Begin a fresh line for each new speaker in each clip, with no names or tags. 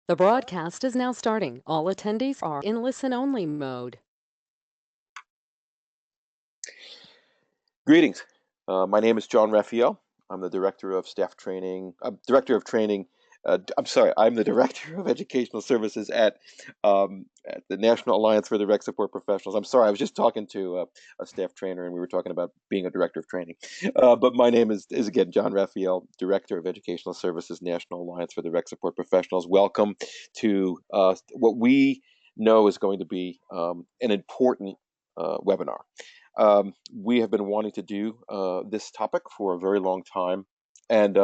The broadcast is now starting. All attendees are in listen-only mode.
Greetings. My name is John Raphael. I'm the Director of Staff Training, Director of Training. I'm sorry, I'm the Director of Educational Services at the National Alliance for the Rec Support Professionals. I'm sorry, I was just talking to a staff trainer and we were talking about being a Director of Training. But my name is again John Raphael, Director of Educational Services, National Alliance for the Rec Support Professionals. Welcome to what we know is going to be an important webinar. We have been wanting to do this topic for a very long time. And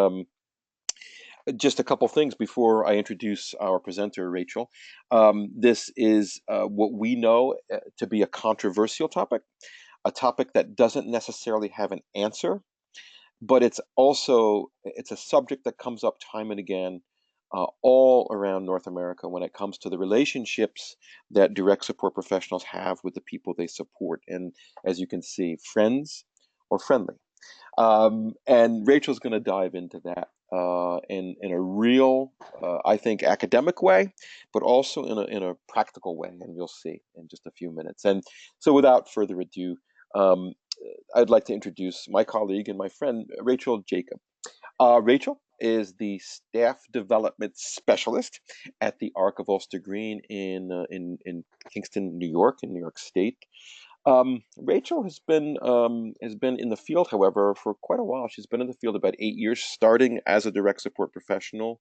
just a couple things before I introduce our presenter, Rachel. This is what we know to be a controversial topic, a topic that doesn't necessarily have an answer, but it's a subject that comes up time and again all around North America when it comes to the relationships that direct support professionals have with the people they support. And as you can see, friends or friendly. And Rachel's going to dive into that in a real, I think, academic way, but also in a practical way. And you'll see in just a few minutes. And so without further ado, um, I'd like to introduce my colleague and my friend, Rachel Jacob. Rachel is the staff development specialist at the Arc of Ulster Green in Kingston, New York, in New York State. Rachel has been in the field, however, for quite a while. She's been in the field about 8 years, starting as a direct support professional,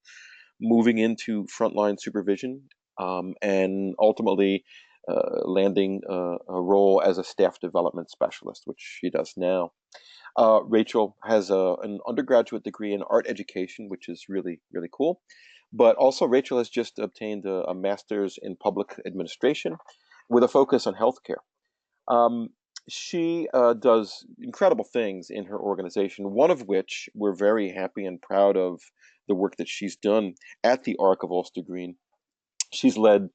moving into frontline supervision, and ultimately landing a role as a staff development specialist, which she does now. Rachel has an undergraduate degree in art education, which is really, really cool. But also, Rachel has just obtained a master's in public administration with a focus on healthcare. Um, she does incredible things in her organization, one of which we're very happy and proud of the work that she's done at the Arc of Ulster Green. She's led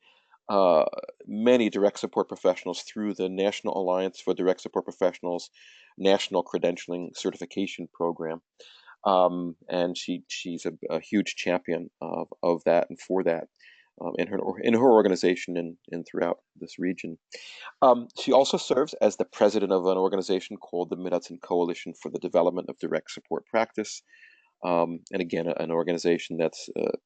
uh, many direct support professionals through the National Alliance for Direct Support Professionals National Credentialing Certification Program. And she's a huge champion of that and for that in her organization and throughout this region. She also serves as the president of an organization called the Mid-Hudson Coalition for the Development of Direct Support Practice. And again, an organization that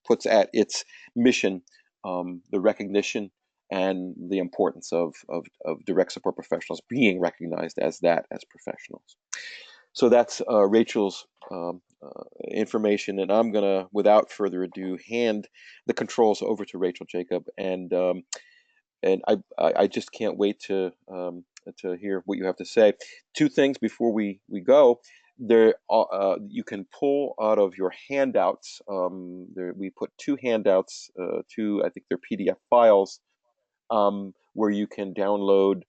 puts at its mission the recognition and the importance of direct support professionals being recognized as that as professionals. So that's Rachel's information, and I'm gonna, without further ado, hand the controls over to Rachel Jacob, and I just can't wait to hear what you have to say. Two things before we go. There, you can pull out of your handouts. We put two handouts, two I think they're PDF files, where you can download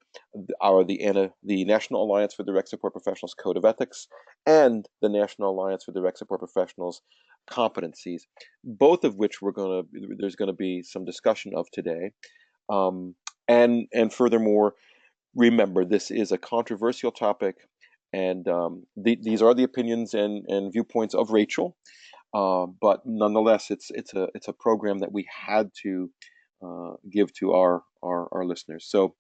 the National Alliance for Direct Support Professionals Code of Ethics and the National Alliance for Direct Support Professionals competencies, both of which there's gonna be some discussion of today. And furthermore, remember, this is a controversial topic, and these are the opinions and viewpoints of Rachel. But nonetheless, it's a program that we had to give to our listeners. So,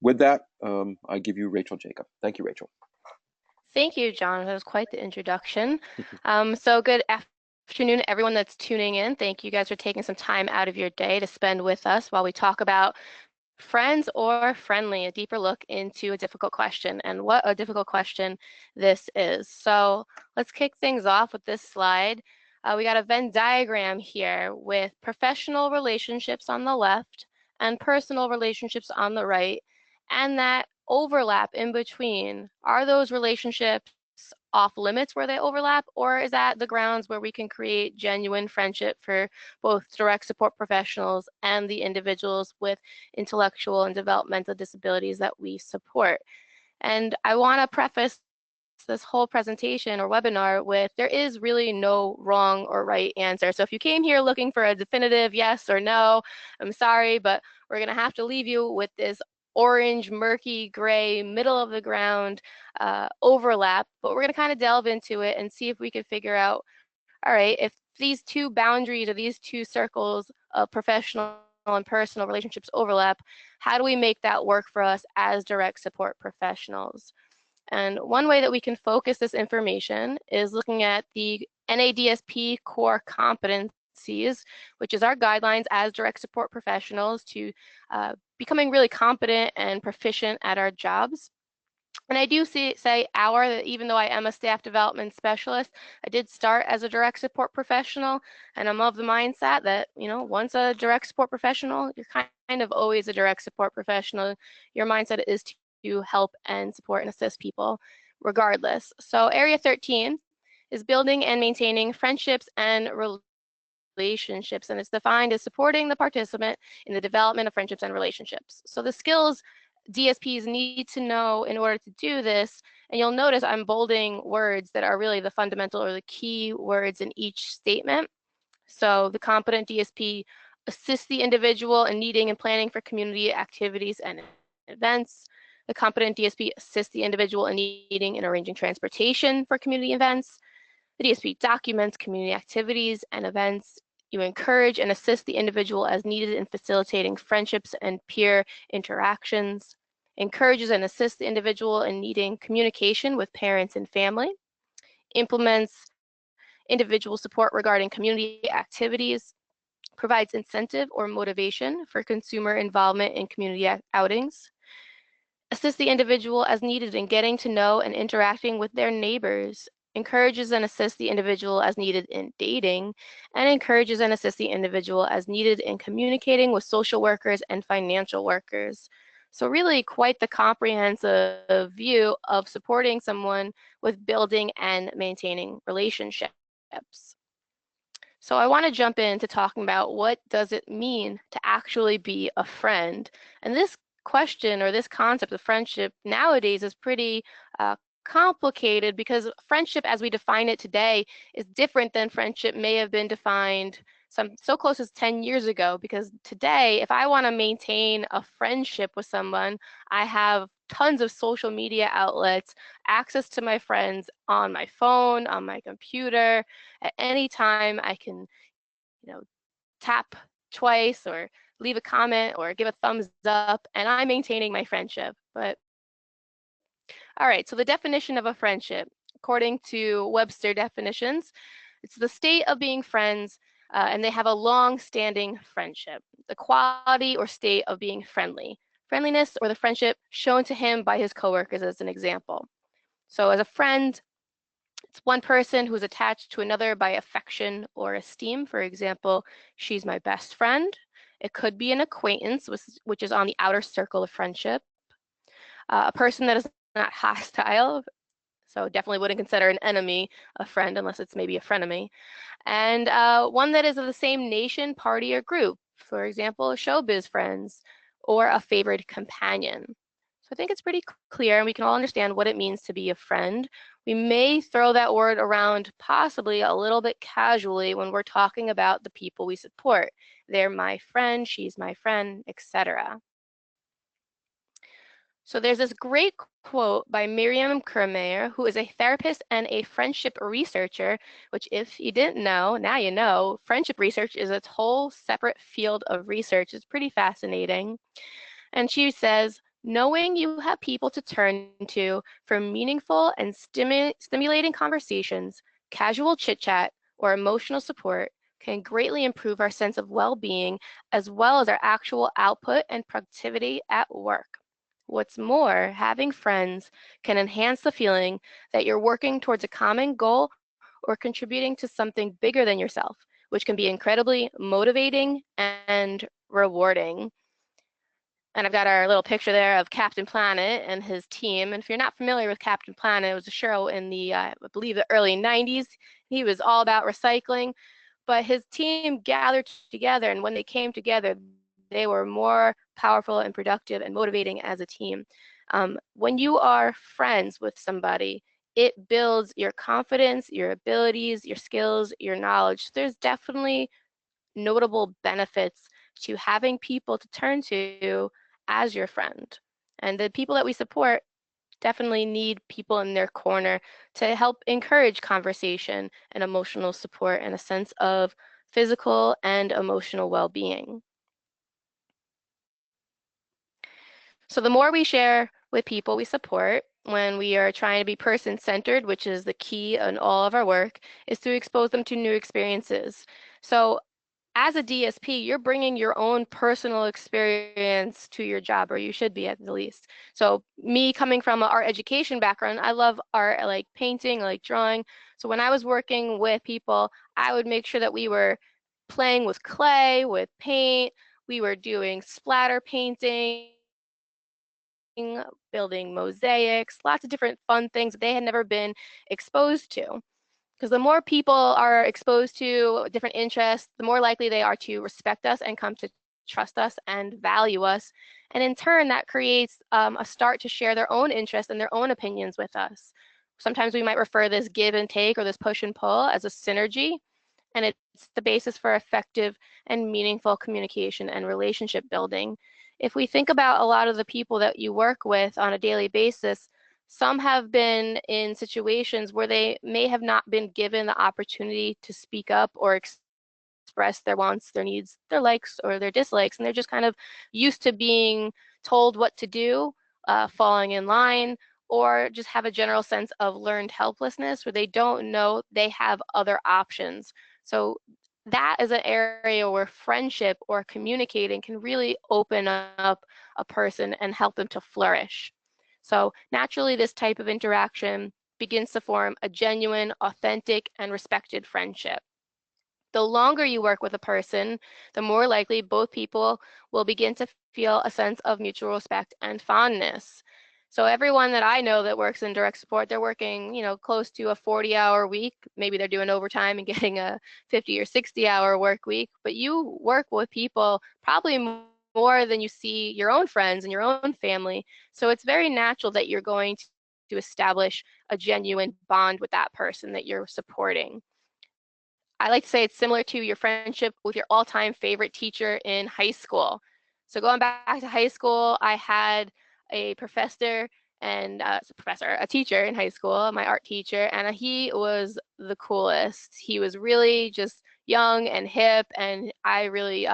with that, I give you Rachel Jacob. Thank you, Rachel.
Thank you, John. That was quite the introduction. So good afternoon, everyone that's tuning in. Thank you guys for taking some time out of your day to spend with us while we talk about friends or friendly, a deeper look into a difficult question and what a difficult question this is. So let's kick things off with this slide. We got a Venn diagram here with professional relationships on the left and personal relationships on the right, and that overlap in between. Are those relationships off limits where they overlap, or is that the grounds where we can create genuine friendship for both direct support professionals and the individuals with intellectual and developmental disabilities that we support? And I want to preface this whole presentation or webinar with there is really no wrong or right answer. So if you came here looking for a definitive yes or no, I'm sorry, but we're going to have to leave you with this orange, murky, gray, middle of the ground overlap. But we're going to kind of delve into it and see if we can figure out, all right, if these two boundaries or these two circles of professional and personal relationships overlap, how do we make that work for us as direct support professionals? And one way that we can focus this information is looking at the NADSP core competencies, which is our guidelines as direct support professionals to becoming really competent and proficient at our jobs. And I do say that even though I am a staff development specialist, I did start as a direct support professional, and I'm of the mindset that, once a direct support professional, you're kind of always a direct support professional. Your mindset is to help and support and assist people regardless. So Area 13 is building and maintaining friendships and relationships, and it's defined as supporting the participant in the development of friendships and relationships. So the skills DSPs need to know in order to do this, and you'll notice I'm bolding words that are really the fundamental or the key words in each statement. So the competent DSP assists the individual in needing and planning for community activities and events. The competent DSP assists the individual in needing and arranging transportation for community events. The DSP documents community activities and events. You encourage and assist the individual as needed in facilitating friendships and peer interactions. Encourages and assists the individual in needing communication with parents and family. Implements individual support regarding community activities. Provides incentive or motivation for consumer involvement in community outings. Assist the individual as needed in getting to know and interacting with their neighbors, encourages and assists the individual as needed in dating, and encourages and assists the individual as needed in communicating with social workers and financial workers. So really quite the comprehensive view of supporting someone with building and maintaining relationships. So I want to jump into talking about what does it mean to actually be a friend. And this question or this concept of friendship nowadays is pretty complicated because friendship as we define it today is different than friendship may have been defined so close as 10 years ago, because today if I want to maintain a friendship with someone, I have tons of social media outlets, access to my friends on my phone, on my computer. At any time I can, tap twice or leave a comment or give a thumbs up, and I'm maintaining my friendship. But all right, so the definition of a friendship, according to Webster definitions, it's the state of being friends, and they have a long-standing friendship. The quality or state of being friendly. Friendliness or the friendship shown to him by his coworkers as an example. So as a friend, it's one person who's attached to another by affection or esteem. For example, she's my best friend. It could be an acquaintance, which is on the outer circle of friendship. A person that is not hostile, so definitely wouldn't consider an enemy a friend unless it's maybe a frenemy. And one that is of the same nation, party, or group. For example, showbiz friends or a favored companion. So I think it's pretty clear and we can all understand what it means to be a friend. We may throw that word around possibly a little bit casually when we're talking about the people we support. They're my friend, she's my friend, etc. So there's this great quote by Miriam Kermeyer, who is a therapist and a friendship researcher, which if you didn't know, now you know, friendship research is a whole separate field of research. It's pretty fascinating. And she says, knowing you have people to turn to for meaningful and stimulating conversations, casual chit-chat, or emotional support can greatly improve our sense of well-being as well as our actual output and productivity at work. What's more, having friends can enhance the feeling that you're working towards a common goal or contributing to something bigger than yourself, which can be incredibly motivating and rewarding. And I've got our little picture there of Captain Planet and his team. And if you're not familiar with Captain Planet, it was a show in the, I believe, the early 90s. He was all about recycling, but his team gathered together, and when they came together, they were more powerful and productive and motivating as a team. When you are friends with somebody, it builds your confidence, your abilities, your skills, your knowledge. There's definitely notable benefits to having people to turn to as your friend. And the people that we support definitely need people in their corner to help encourage conversation and emotional support and a sense of physical and emotional well-being. So the more we share with people we support when we are trying to be person-centered, which is the key in all of our work, is to expose them to new experiences. So as a DSP, you're bringing your own personal experience to your job, or you should be at the least. So me coming from an art education background, I love art, I like painting, I like drawing. So when I was working with people, I would make sure that we were playing with clay, with paint, we were doing splatter painting, building mosaics, lots of different fun things that they had never been exposed to. Because the more people are exposed to different interests, the more likely they are to respect us and come to trust us and value us. And in turn, that creates a start to share their own interests and their own opinions with us. Sometimes we might refer this give and take or this push and pull as a synergy, and it's the basis for effective and meaningful communication and relationship building. If we think about a lot of the people that you work with on a daily basis, some have been in situations where they may have not been given the opportunity to speak up or express their wants, their needs, their likes, or their dislikes, and they're just kind of used to being told what to do, falling in line, or just have a general sense of learned helplessness where they don't know they have other options. So that is an area where friendship or communicating can really open up a person and help them to flourish. So naturally, this type of interaction begins to form a genuine, authentic, and respected friendship. The longer you work with a person, the more likely both people will begin to feel a sense of mutual respect and fondness. So everyone that I know that works in direct support, they're working, close to a 40-hour week. Maybe they're doing overtime and getting a 50 or 60-hour work week, but you work with people probably more than you see your own friends and your own family. So it's very natural that you're going to establish a genuine bond with that person that you're supporting. I like to say it's similar to your friendship with your all-time favorite teacher in high school. So going back to high school, I had a professor and a teacher in high school, my art teacher, and he was the coolest. He was really just young and hip, and I really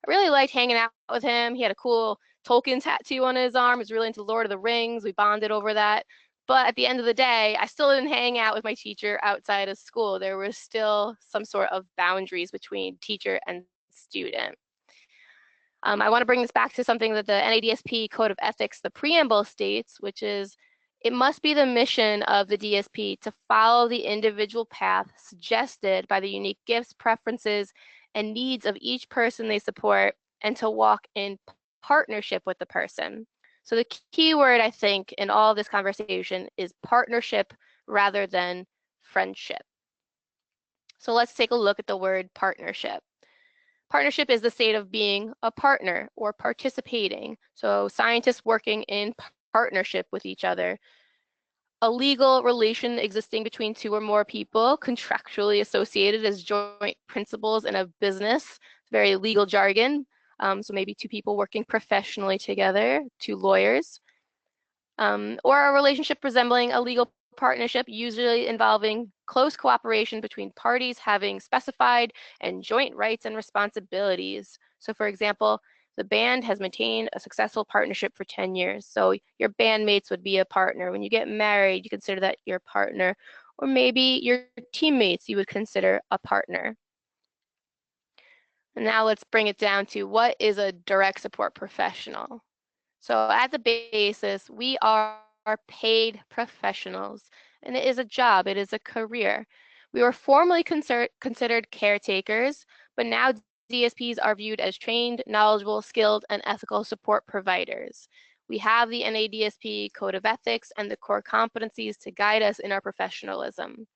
liked hanging out with him. He had a cool Tolkien tattoo on his arm. He was really into Lord of the Rings. We bonded over that. But at the end of the day, I still didn't hang out with my teacher outside of school. There was still some sort of boundaries between teacher and student. I want to bring this back to something that the NADSP Code of Ethics, the preamble states, which is it must be the mission of the DSP to follow the individual path suggested by the unique gifts, preferences, and needs of each person they support, and to walk in partnership with the person. So the key word, I think, in all this conversation is partnership rather than friendship. So let's take a look at the word partnership. Partnership is the state of being a partner or participating. So scientists working in partnership with each other. A legal relation existing between two or more people, contractually associated as joint principals in a business, very legal jargon. So maybe two people working professionally together, two lawyers. Or a relationship resembling a legal partnership, usually involving close cooperation between parties having specified and joint rights and responsibilities. So for example, the band has maintained a successful partnership for 10 years. So your bandmates would be a partner. When you get married, you consider that your partner. Or maybe your teammates you would consider a partner. And now let's bring it down to what is a direct support professional? So as a basis, we are paid professionals, and it is a job, it is a career. We were formerly considered caretakers, but now DSPs are viewed as trained, knowledgeable, skilled, and ethical support providers. We have the NADSP Code of Ethics and the core competencies to guide us in our professionalism.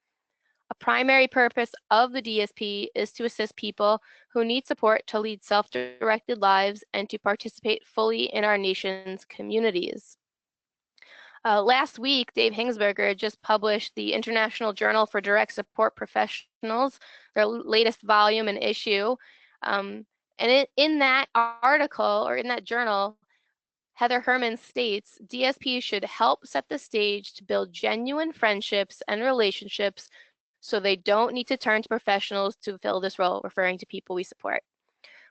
A primary purpose of the DSP is to assist people who need support to lead self-directed lives and to participate fully in our nation's communities. Last week, Dave Hingsberger just published the International Journal for Direct Support Professionals, their latest volume and issue. And in that article, or in that journal, Heather Herman states, DSPs should help set the stage to build genuine friendships and relationships so they don't need to turn to professionals to fill this role, referring to people we support.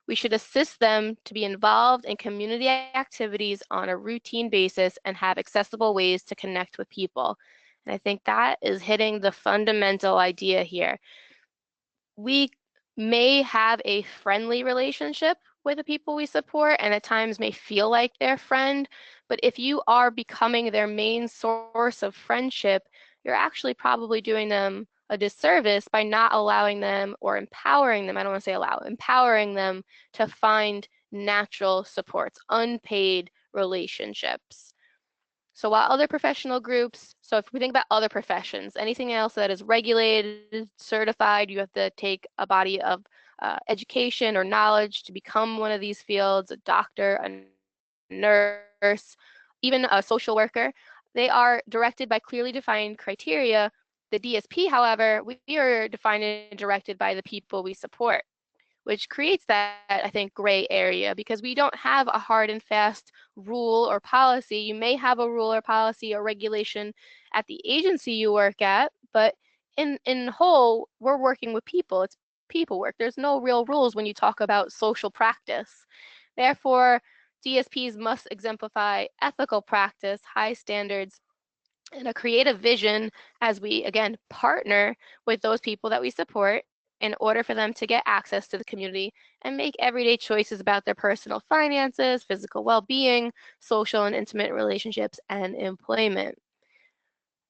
We should assist them to be involved in community activities on a routine basis and have accessible ways to connect with people. And I think that is hitting the fundamental idea here. We may have a friendly relationship with the people we support and at times may feel like their friend, but if you are becoming their main source of friendship, you're actually probably doing them a disservice by not allowing them or empowering them, I don't want to say allow, empowering them to find natural supports, unpaid relationships. So while other professional groups, so if we think about other professions, anything else that is regulated, certified, you have to take a body of education or knowledge to become one of these fields, a doctor, a nurse, even a social worker. They are directed by clearly defined criteria. The DSP, however, we are defined and directed by the people we support, which creates that, I think, gray area because we don't have a hard and fast rule or policy. You may have a rule or policy or regulation at the agency you work at, but in whole, we're working with people. It's people work. There's no real rules when you talk about social practice. Therefore, DSPs must exemplify ethical practice, high standards, and a creative vision as we, again, partner with those people that we support in order for them to get access to the community and make everyday choices about their personal finances, physical well-being, social and intimate relationships, and employment.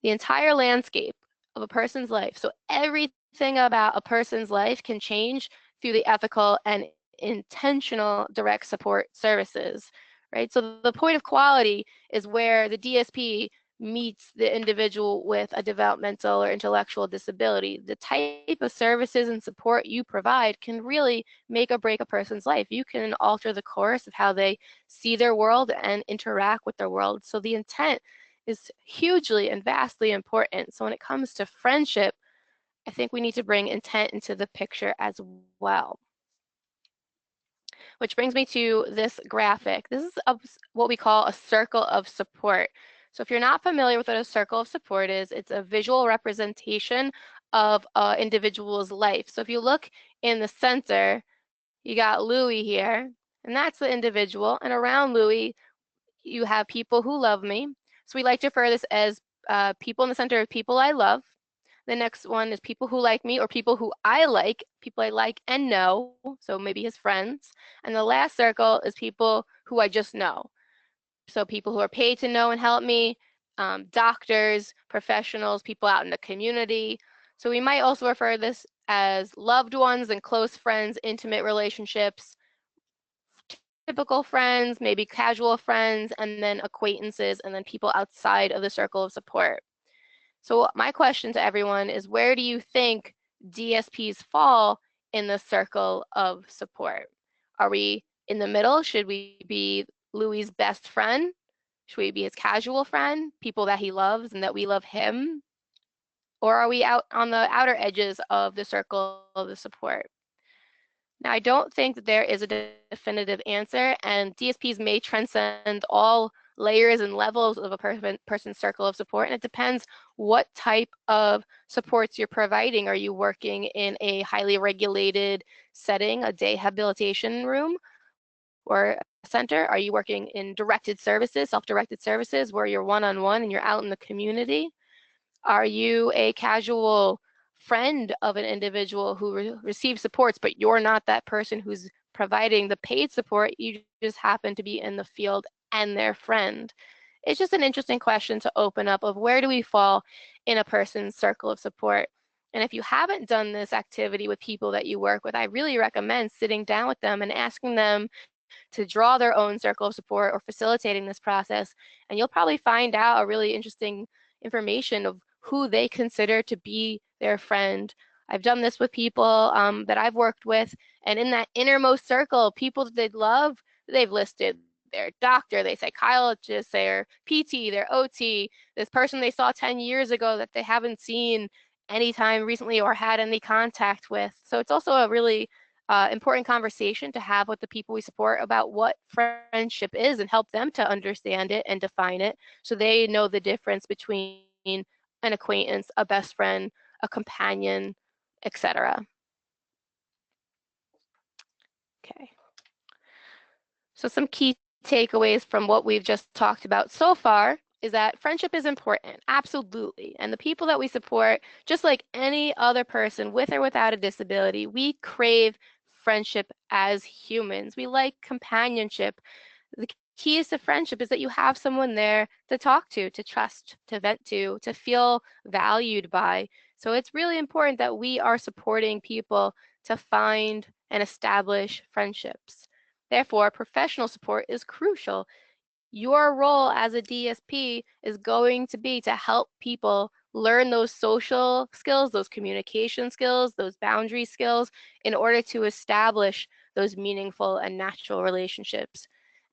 The entire landscape of a person's life, so everything about a person's life can change through the ethical and intentional direct support services, right? So the point of quality is where the DSP meets the individual with a developmental or intellectual disability. The type of services and support you provide can really make or break a person's life. You can alter the course of how they see their world and interact with their world. So the intent is hugely and vastly important. So when it comes to friendship, I think we need to bring intent into the picture as well. Which brings me to this graphic. This is what we call a circle of support. So if you're not familiar with what a circle of support is, it's a visual representation of an individual's life. So if you look in the center, you got Louis here, and that's the individual. And around Louis, you have people who love me. So we like to refer this as people in the center of people I love. The next one is people who like me or people who I like, people I like and know, so maybe his friends. And the last circle is people who I just know. So people who are paid to know and help me, doctors, professionals, people out in the community. So we might also refer to this as loved ones and close friends, intimate relationships, typical friends, maybe casual friends, and then acquaintances, and then people outside of the circle of support. So my question to everyone is, where do you think DSPs fall in the circle of support? Are we in the middle? Should we be Louis' best friend? Should we be his casual friend, people that he loves and that we love him? Or are we out on the outer edges of the circle of the support? Now, I don't think that there is a definitive answer, and DSPs may transcend all layers and levels of a person's circle of support, and it depends what type of supports you're providing. Are you working in a highly regulated setting, a day habilitation room or a center? Are you working in directed services, self-directed services, where you're one-on-one and you're out in the community? Are you a casual friend of an individual who receives supports, but you're not that person who's providing the paid support? You just happen to be in the field and their friend. It's just an interesting question to open up of where do we fall in a person's circle of support. And if you haven't done this activity with people that you work with, I really recommend sitting down with them and asking them to draw their own circle of support or facilitating this process. And you'll probably find out a really interesting information of who they consider to be their friend. I've done this with people that I've worked with, and in that innermost circle, people that they love, they've listed their doctor, their psychologist, their PT, their OT, this person they saw 10 years ago that they haven't seen anytime recently or had any contact with. So it's also a really important conversation to have with the people we support about what friendship is and help them to understand it and define it so they know the difference between an acquaintance, a best friend, a companion, etc. Okay. So some key takeaways from what we've just talked about so far is that friendship is important, absolutely. And the people that we support, just like any other person with or without a disability, we crave friendship as humans. We like companionship. The keys to friendship is that you have someone there to talk to trust, to vent to feel valued by. So it's really important that we are supporting people to find and establish friendships. Therefore, professional support is crucial. Your role as a DSP is going to be to help people learn those social skills, those communication skills, those boundary skills in order to establish those meaningful and natural relationships.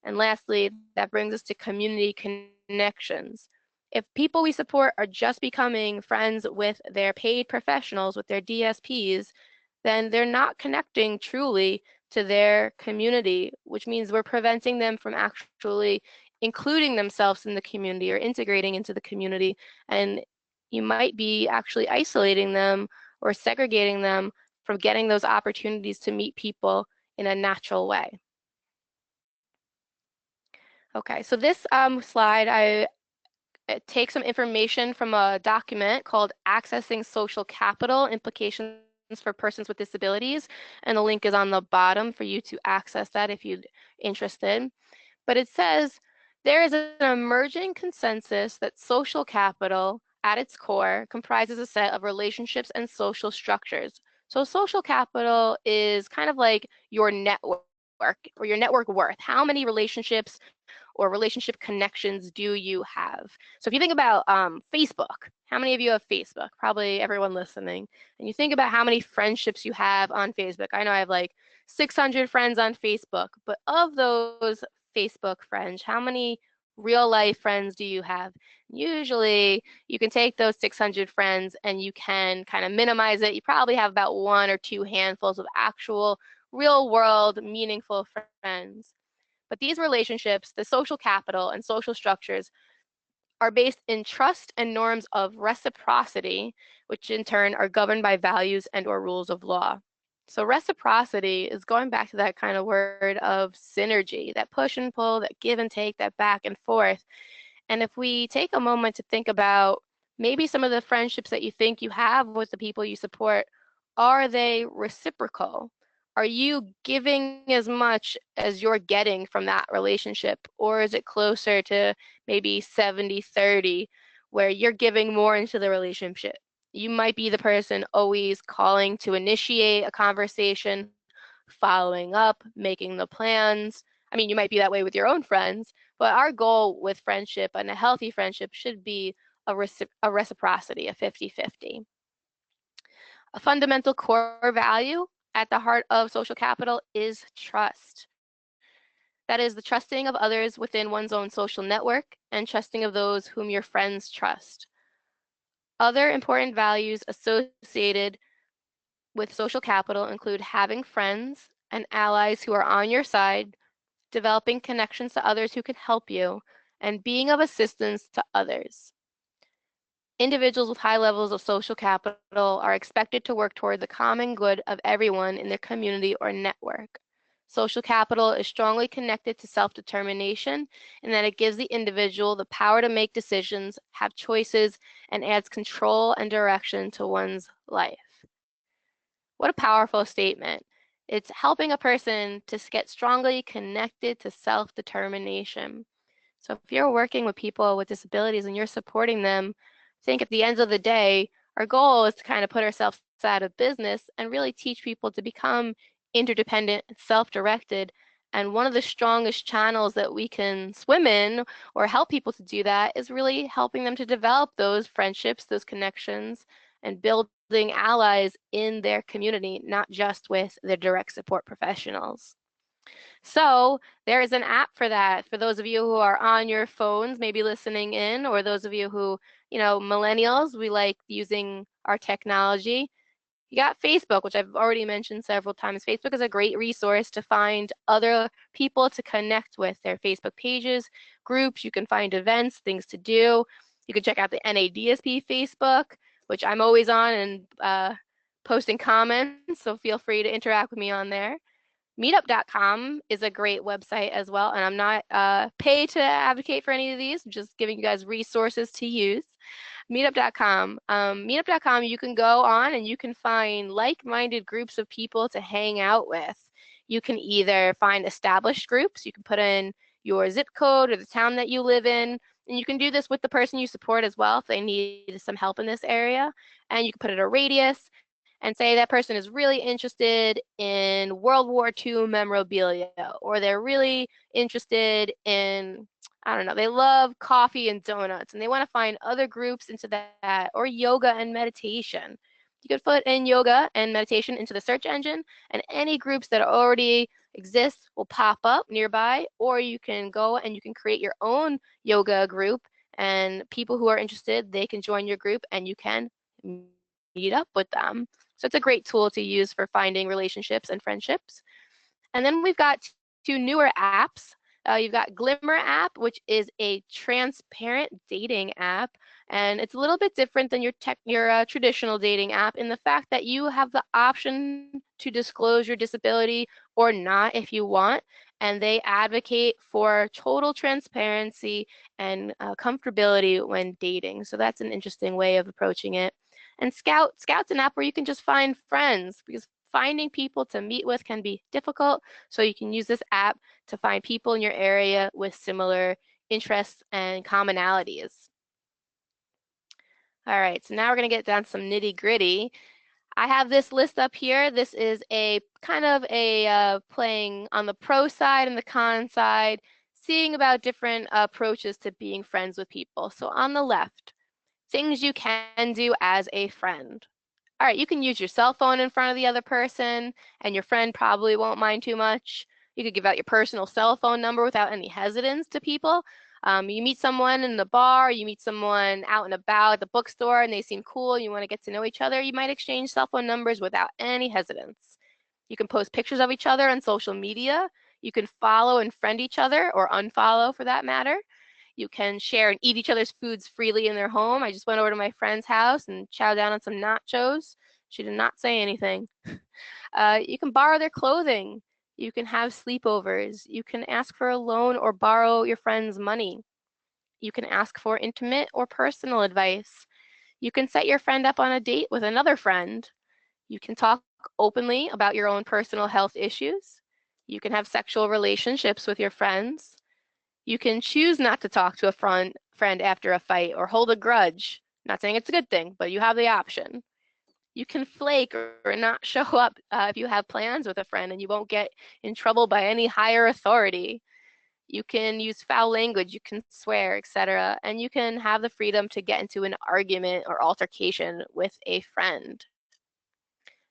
And lastly, that brings us to community connections. If people we support are just becoming friends with their paid professionals, with their DSPs, then they're not connecting truly to their community, which means we're preventing them from actually including themselves in the community or integrating into the community. And you might be actually isolating them or segregating them from getting those opportunities to meet people in a natural way. Okay, so this slide, I take some information from a document called Accessing Social Capital, Implications for Persons with Disabilities, and the link is on the bottom for you to access that if you're interested. But it says, there is an emerging consensus that social capital, at its core, comprises a set of relationships and social structures. So social capital is kind of like your network or your network worth. How many relationships or relationship connections do you have? So if you think about Facebook, how many of you have Facebook? Probably everyone listening. And you think about how many friendships you have on Facebook. I know I have like 600 friends on Facebook, but of those Facebook friends, how many real life friends do you have? Usually you can take those 600 friends and you can kind of minimize it. You probably have about 1 or 2 handfuls of actual real world meaningful friends. But these relationships, the social capital and social structures, are based in trust and norms of reciprocity, which in turn are governed by values and or rules of law. So reciprocity is going back to that kind of word of synergy, that push and pull, that give and take, that back and forth. And if we take a moment to think about maybe some of the friendships that you think you have with the people you support, are they reciprocal? Are you giving as much as you're getting from that relationship? Or is it closer to maybe 70-30, where you're giving more into the relationship? You might be the person always calling to initiate a conversation, following up, making the plans. I mean, you might be that way with your own friends, but our goal with friendship and a healthy friendship should be a reciprocity, a 50-50. A fundamental core value at the heart of social capital is trust. That is the trusting of others within one's own social network and trusting of those whom your friends trust. Other important values associated with social capital include having friends and allies who are on your side, developing connections to others who can help you, and being of assistance to others. Individuals with high levels of social capital are expected to work toward the common good of everyone in their community or network. Social capital is strongly connected to self-determination in that it gives the individual the power to make decisions, have choices, and adds control and direction to one's life. What a powerful statement. It's helping a person to get strongly connected to self-determination. So if you're working with people with disabilities and you're supporting them, I think at the end of the day, our goal is to kind of put ourselves out of business and really teach people to become interdependent and self-directed. And one of the strongest channels that we can swim in or help people to do that is really helping them to develop those friendships, those connections, and building allies in their community, not just with their direct support professionals. So there is an app for that. For those of you who are on your phones, maybe listening in, or those of you who, millennials, we like using our technology. You got Facebook, which I've already mentioned several times. Facebook is a great resource to find other people to connect with, their Facebook pages, groups. You can find events, things to do. You can check out the NADSP Facebook, which I'm always on and posting comments, so feel free to interact with me on there. Meetup.com is a great website as well, and I'm not paid to advocate for any of these. I'm just giving you guys resources to use. Meetup.com. Meetup.com, you can go on and you can find like-minded groups of people to hang out with. You can either find established groups, you can put in your zip code or the town that you live in, and you can do this with the person you support as well if they need some help in this area. And you can put in a radius and say that person is really interested in World War II memorabilia, or they're really interested in, I don't know, they love coffee and donuts and they want to find other groups into that, or yoga and meditation. You could put in yoga and meditation into the search engine, and any groups that already exist will pop up nearby, or you can go and you can create your own yoga group, and people who are interested, they can join your group and you can meet up with them. So it's a great tool to use for finding relationships and friendships. And then we've got two newer apps. You've got Glimmer app, which is a transparent dating app. And it's a little bit different than your traditional dating app in the fact that you have the option to disclose your disability or not if you want. And they advocate for total transparency and comfortability when dating. So that's an interesting way of approaching it. And Scout's an app where you can just find friends, because finding people to meet with can be difficult. So you can use this app to find people in your area with similar interests and commonalities. All right, so now we're going to get down to some nitty gritty. I have this list up here. This is a kind of a playing on the pro side and the con side, seeing about different approaches to being friends with people. So on the left, things you can do as a friend. All right, you can use your cell phone in front of the other person, and your friend probably won't mind too much. You could give out your personal cell phone number without any hesitance to people. You meet someone in the bar, you meet someone out and about at the bookstore, and they seem cool, and you want to get to know each other, you might exchange cell phone numbers without any hesitance. You can post pictures of each other on social media. You can follow and friend each other, or unfollow for that matter. You can share and eat each other's foods freely in their home. I just went over to my friend's house and chowed down on some nachos. She did not say anything. You can borrow their clothing. You can have sleepovers. You can ask for a loan or borrow your friend's money. You can ask for intimate or personal advice. You can set your friend up on a date with another friend. You can talk openly about your own personal health issues. You can have sexual relationships with your friends. You can choose not to talk to a friend after a fight or hold a grudge. Not saying it's a good thing, but you have the option. You can flake or not show up if you have plans with a friend, and you won't get in trouble by any higher authority. You can use foul language, you can swear, etc. And you can have the freedom to get into an argument or altercation with a friend.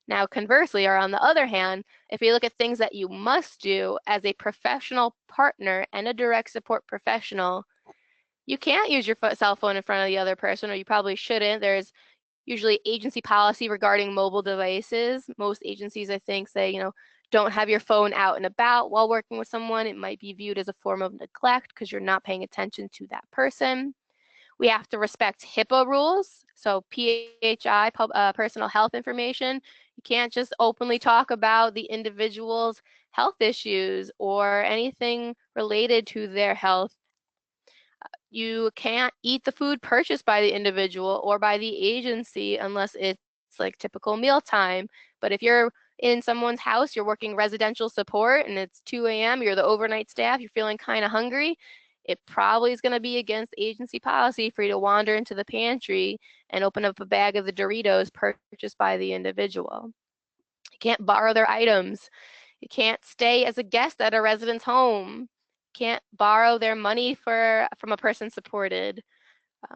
Now, conversely, or on the other hand, if we look at things that you must do as a professional partner and a direct support professional, you can't use your cell phone in front of the other person, or you probably shouldn't. There's usually agency policy regarding mobile devices. Most agencies, I think, say, don't have your phone out and about while working with someone. It might be viewed as a form of neglect because you're not paying attention to that person. We have to respect HIPAA rules. So PHI, personal health information. You can't just openly talk about the individual's health issues or anything related to their health. You can't eat the food purchased by the individual or by the agency unless it's like typical mealtime. But if you're in someone's house, you're working residential support and it's 2 a.m., you're the overnight staff, you're feeling kind of hungry, it probably is going to be against agency policy for you to wander into the pantry and open up a bag of the Doritos purchased by the individual. You can't borrow their items. You can't stay as a guest at a resident's home. You can't borrow their money from a person supported.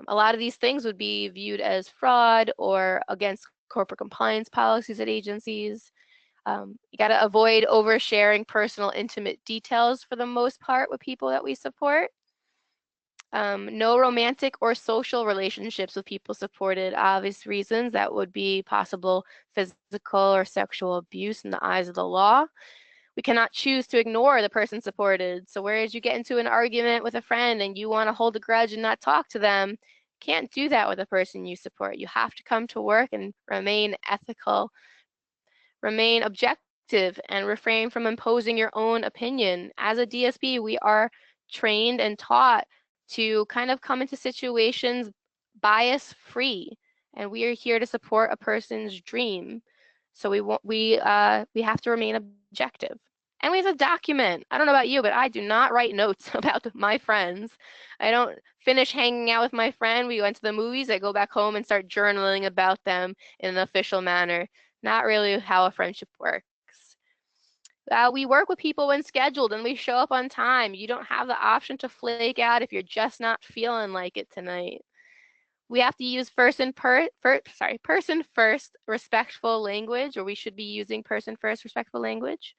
A lot of these things would be viewed as fraud or against corporate compliance policies at agencies. You got to avoid oversharing personal, intimate details for the most part with people that we support. No romantic or social relationships with people supported. Obvious reasons that would be possible physical or sexual abuse in the eyes of the law. We cannot choose to ignore the person supported. So whereas you get into an argument with a friend and you want to hold a grudge and not talk to them, can't do that with a person you support. You have to come to work and remain ethical, remain objective, and refrain from imposing your own opinion. As a DSP, we are trained and taught to kind of come into situations bias free, and we are here to support a person's dream. So we have to remain objective. And we have to document. I don't know about you, but I do not write notes about my friends. I don't finish hanging out with my friend. We went to the movies. I go back home and start journaling about them in an official manner. Not really how a friendship works. We work with people when scheduled and we show up on time. You don't have the option to flake out if you're just not feeling like it tonight. We have to use person first respectful language, or we should be using person first respectful language.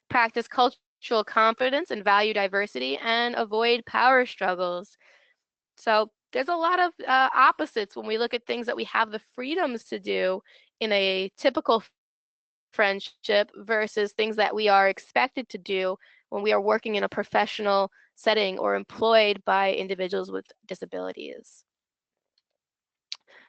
Practice cultural competence and value diversity, and avoid power struggles. So there's a lot of opposites when we look at things that we have the freedoms to do in a typical friendship versus things that we are expected to do when we are working in a professional setting or employed by individuals with disabilities.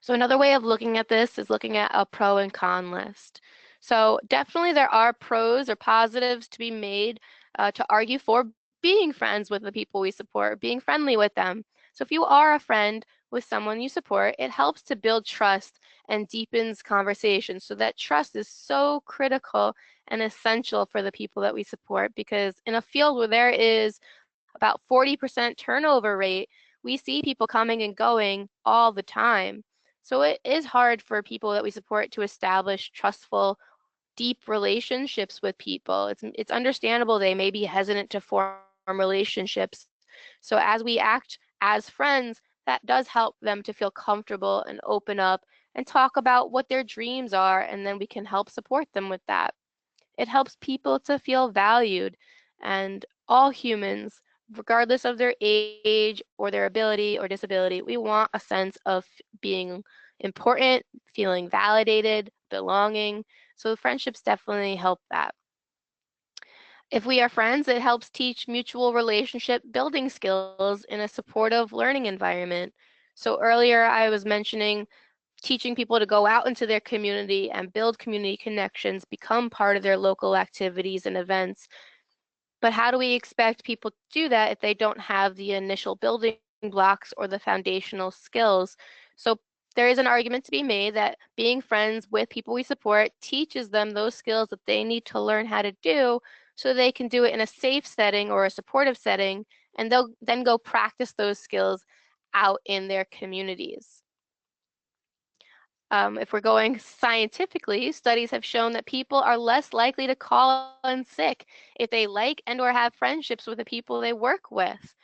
So another way of looking at this is looking at a pro and con list. So definitely there are pros or positives to be made to argue for being friends with the people we support, being friendly with them. So if you are a friend with someone you support, it helps to build trust and deepens conversation. So that trust is so critical and essential for the people that we support, because in a field where there is about 40% turnover rate, we see people coming and going all the time. So it is hard for people that we support to establish trustful, deep relationships with people. It's understandable they may be hesitant to form relationships. So as we act as friends, that does help them to feel comfortable and open up and talk about what their dreams are, and then we can help support them with that. It helps people to feel valued, and all humans, regardless of their age or their ability or disability, we want a sense of being important, feeling validated, belonging. So friendships definitely help that. If we are friends, it helps teach mutual relationship building skills in a supportive learning environment. So earlier I was mentioning teaching people to go out into their community and build community connections, become part of their local activities and events. But how do we expect people to do that if they don't have the initial building blocks or the foundational skills? So there is an argument to be made that being friends with people we support teaches them those skills that they need to learn how to do so they can do it in a safe setting or a supportive setting, and they'll then go practice those skills out in their communities. If we're going scientifically, studies have shown that people are less likely to call in sick if they like and or have friendships with the people they work with.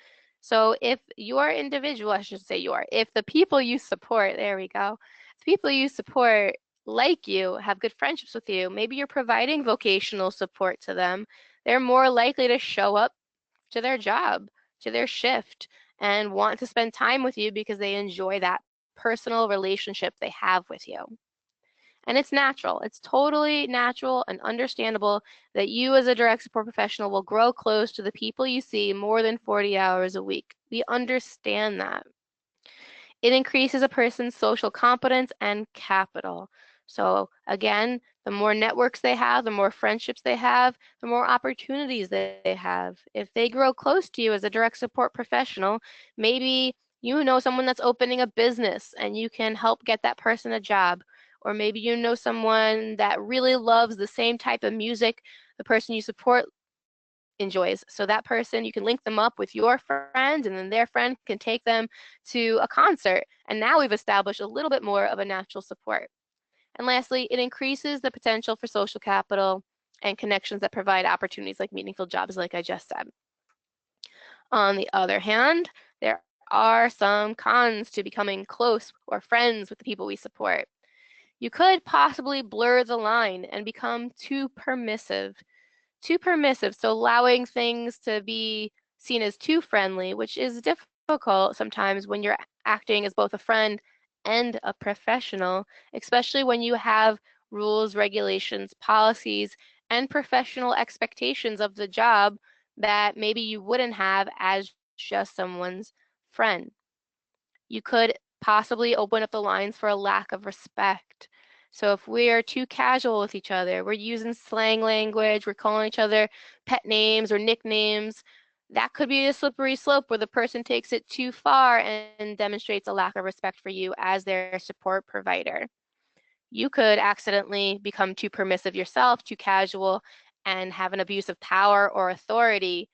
So if your individual, I should say if the people you support, there we go, the people you support like you, have good friendships with you, maybe you're providing vocational support to them, they're more likely to show up to their job, to their shift, and want to spend time with you because they enjoy that personal relationship they have with you. And it's natural. It's totally natural and understandable that you as a direct support professional will grow close to the people you see more than 40 hours a week. We understand that. It increases a person's social competence and capital. So again, the more networks they have, the more friendships they have, the more opportunities they have. If they grow close to you as a direct support professional, maybe you know someone that's opening a business and you can help get that person a job. Or maybe you know someone that really loves the same type of music the person you support enjoys. So that person, you can link them up with your friend, and then their friend can take them to a concert. And now we've established a little bit more of a natural support. And lastly, it increases the potential for social capital and connections that provide opportunities like meaningful jobs, like I just said. On the other hand, there are some cons to becoming close or friends with the people we support. You could possibly blur the line and become too permissive, so allowing things to be seen as too friendly, which is difficult difficult sometimes when you're acting as both a friend and a professional, especially when you have rules, regulations, policies, and professional expectations of the job that maybe you wouldn't have as just someone's friend. You could possibly open up the lines for a lack of respect. So if we are too casual with each other, we're using slang language, we're calling each other pet names or nicknames, that could be a slippery slope where the person takes it too far and demonstrates a lack of respect for you as their support provider. You could accidentally become too permissive yourself, too casual, and have an abuse of power or authority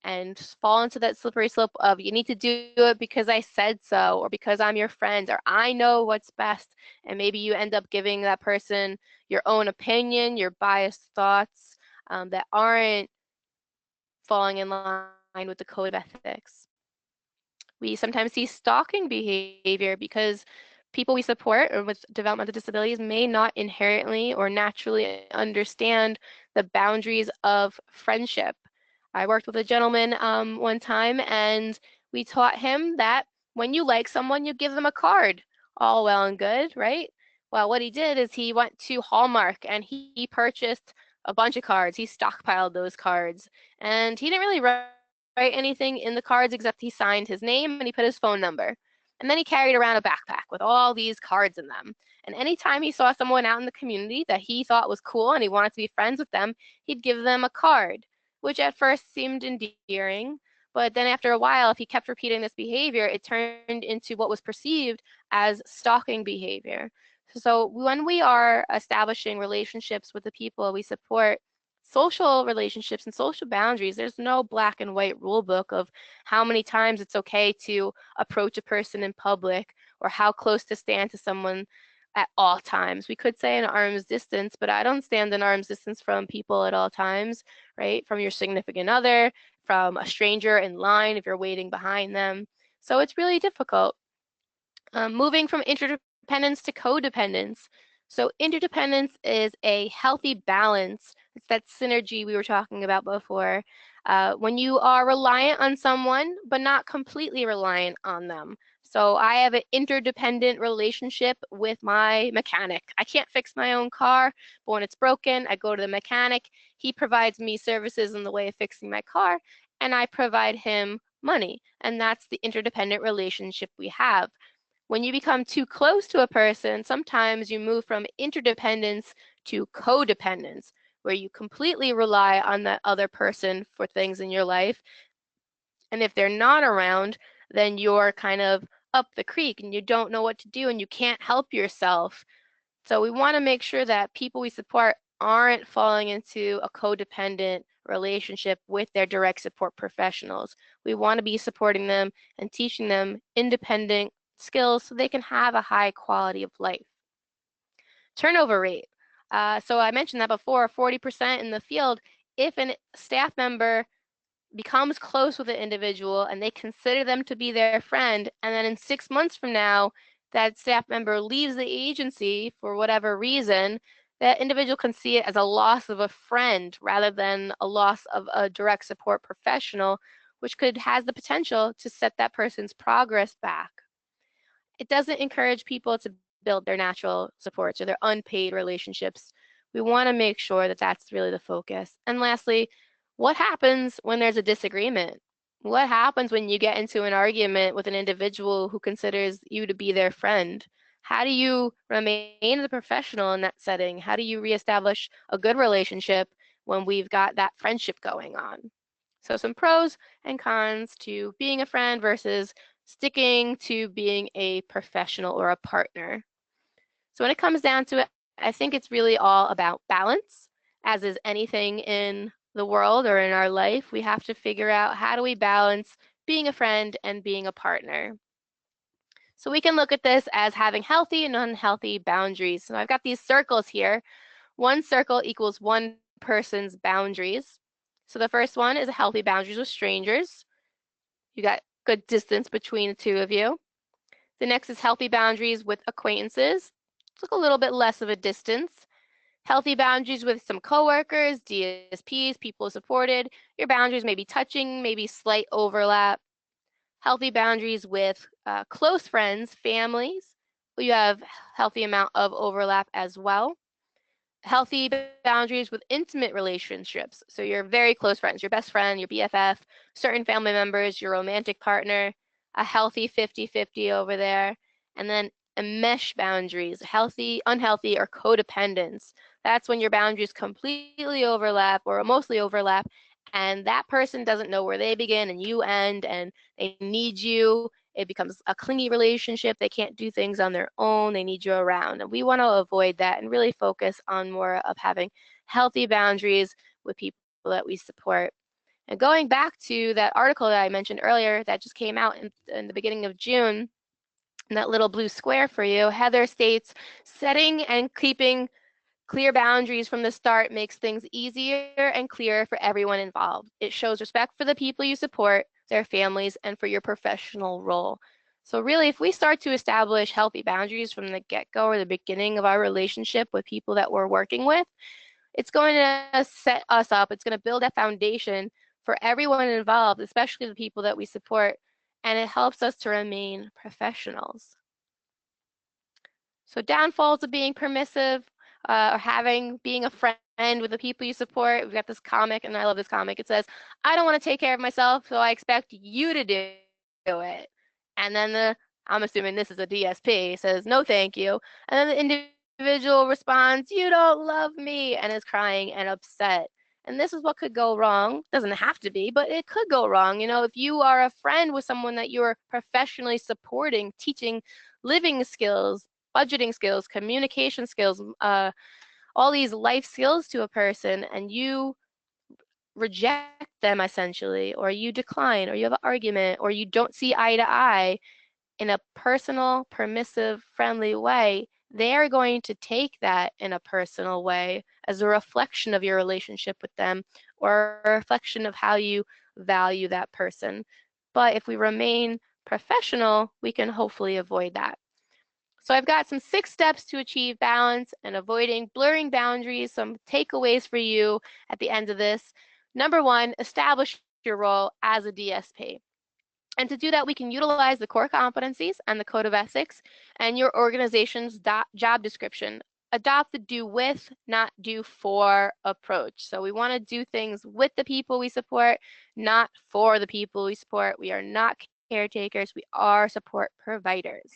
and fall into that slippery slope of you need to do it because I said so, or because I'm your friend, or I know what's best. And maybe you end up giving that person your own opinion, your biased thoughts that aren't falling in line with the code of ethics. We sometimes see stalking behavior because people we support or with developmental disabilities may not inherently or naturally understand the boundaries of friendship. I worked with a gentleman one time, and we taught him that when you like someone, you give them a card. All well and good, right? Well, what he did is he went to Hallmark and he purchased a bunch of cards. He stockpiled those cards, and he didn't really write anything in the cards except he signed his name and he put his phone number. And then he carried around a backpack with all these cards in them. And anytime he saw someone out in the community that he thought was cool and he wanted to be friends with them, he'd give them a card, which at first seemed endearing. But then after a while, if he kept repeating this behavior, it turned into what was perceived as stalking behavior. So when we are establishing relationships with the people we support, social relationships and social boundaries, there's no black and white rule book of how many times it's okay to approach a person in public or how close to stand to someone at all times. We could say an arm's distance, but I don't stand an arm's distance from people at all times, right? From your significant other, from a stranger in line if you're waiting behind them. So it's really difficult. Moving from interdependence to codependence. So interdependence is a healthy balance. It's that synergy we were talking about before. When you are reliant on someone, but not completely reliant on them. So I have an interdependent relationship with my mechanic. I can't fix my own car, but when it's broken, I go to the mechanic. He provides me services in the way of fixing my car, and I provide him money. And that's the interdependent relationship we have. When you become too close to a person, sometimes you move from interdependence to codependence, where you completely rely on that other person for things in your life. And if they're not around, then you're kind of up the creek and you don't know what to do and you can't help yourself. So we want to make sure that people we support aren't falling into a codependent relationship with their direct support professionals. We want to be supporting them and teaching them independent skills so they can have a high quality of life. Turnover rate. So I mentioned that before, 40% in the field. If a staff member becomes close with an individual and they consider them to be their friend, and then in 6 months from now, that staff member leaves the agency for whatever reason, that individual can see it as a loss of a friend rather than a loss of a direct support professional, which has the potential to set that person's progress back. It doesn't encourage people to build their natural supports or their unpaid relationships. We want to make sure that that's really the focus. And lastly, what happens when there's a disagreement? What happens when you get into an argument with an individual who considers you to be their friend? How do you remain a professional in that setting? How do you reestablish a good relationship when we've got that friendship going on? So some pros and cons to being a friend versus sticking to being a professional or a partner. So when it comes down to it, I think it's really all about balance, as is anything in the world or in our life. We have to figure out how do we balance being a friend and being a partner. So we can look at this as having healthy and unhealthy boundaries. So I've got these circles here. One circle equals one person's boundaries. So the first one is healthy boundaries with strangers. You got good distance between the two of you. The next is healthy boundaries with acquaintances. It's a little bit less of a distance. Healthy boundaries with some coworkers, DSPs, people supported. Your boundaries may be touching, maybe slight overlap. healthy boundaries with close friends, families. You have healthy amount of overlap as well. Healthy boundaries with intimate relationships. So your very close friends, your best friend, your BFF, certain family members, your romantic partner, a healthy 50-50 over there. And then enmesh boundaries, healthy, unhealthy, or codependence. That's when your boundaries completely overlap or mostly overlap, and that person doesn't know where they begin and you end, and they need you. It becomes a clingy relationship. They can't do things on their own. They need you around. And we want to avoid that and really focus on more of having healthy boundaries with people that we support. And going back to that article that I mentioned earlier that just came out in the beginning of June, in that little blue square for you, Heather states, setting and keeping clear boundaries from the start makes things easier and clearer for everyone involved. It shows respect for the people you support, their families, and for your professional role. So really, if we start to establish healthy boundaries from the get-go or the beginning of our relationship with people that we're working with, it's going to set us up. It's going to build that foundation for everyone involved, especially the people that we support, and it helps us to remain professionals. So downfalls of being permissive, or being a friend with the people you support. We've got this comic, and I love this comic. It says, I don't want to take care of myself, so I expect you to do it. And then I'm assuming this is a DSP, says, no, thank you. And then the individual responds, you don't love me, and is crying and upset. And this is what could go wrong. Doesn't have to be, but it could go wrong. You know, if you are a friend with someone that you're professionally supporting, teaching living skills, budgeting skills, communication skills, all these life skills to a person, and you reject them essentially, or you decline, or you have an argument, or you don't see eye to eye in a personal, permissive, friendly way, they're going to take that in a personal way as a reflection of your relationship with them or a reflection of how you value that person. But if we remain professional, we can hopefully avoid that. So I've got some 6 steps to achieve balance and avoiding blurring boundaries, some takeaways for you at the end of this. Number 1, establish your role as a DSP. And to do that, we can utilize the core competencies and the code of ethics and your organization's job description. Adopt the do with, not do for approach. So we want to do things with the people we support, not for the people we support. We are not caretakers. We are support providers.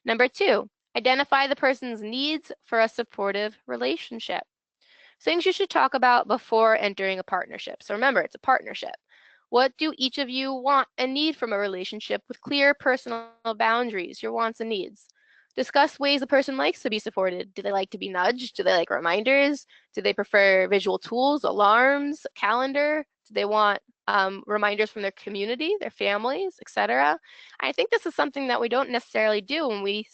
Number 2, identify the person's needs for a supportive relationship. Things you should talk about before entering a partnership. So remember, it's a partnership. What do each of you want and need from a relationship with clear personal boundaries, your wants and needs? Discuss ways a person likes to be supported. Do they like to be nudged? Do they like reminders? Do they prefer visual tools, alarms, calendar? Do they want reminders from their community, their families, etc.? I think this is something that we don't necessarily do when we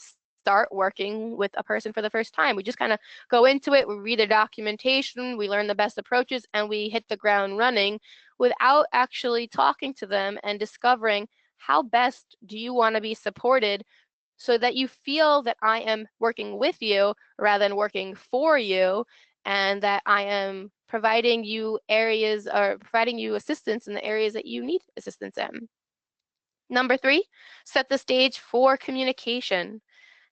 start working with a person for the first time. We just kind of go into it, we read the documentation, we learn the best approaches, and we hit the ground running without actually talking to them and discovering how best do you want to be supported so that you feel that I am working with you rather than working for you, and that I am providing you areas or providing you assistance in the areas that you need assistance in. Number 3, set the stage for communication.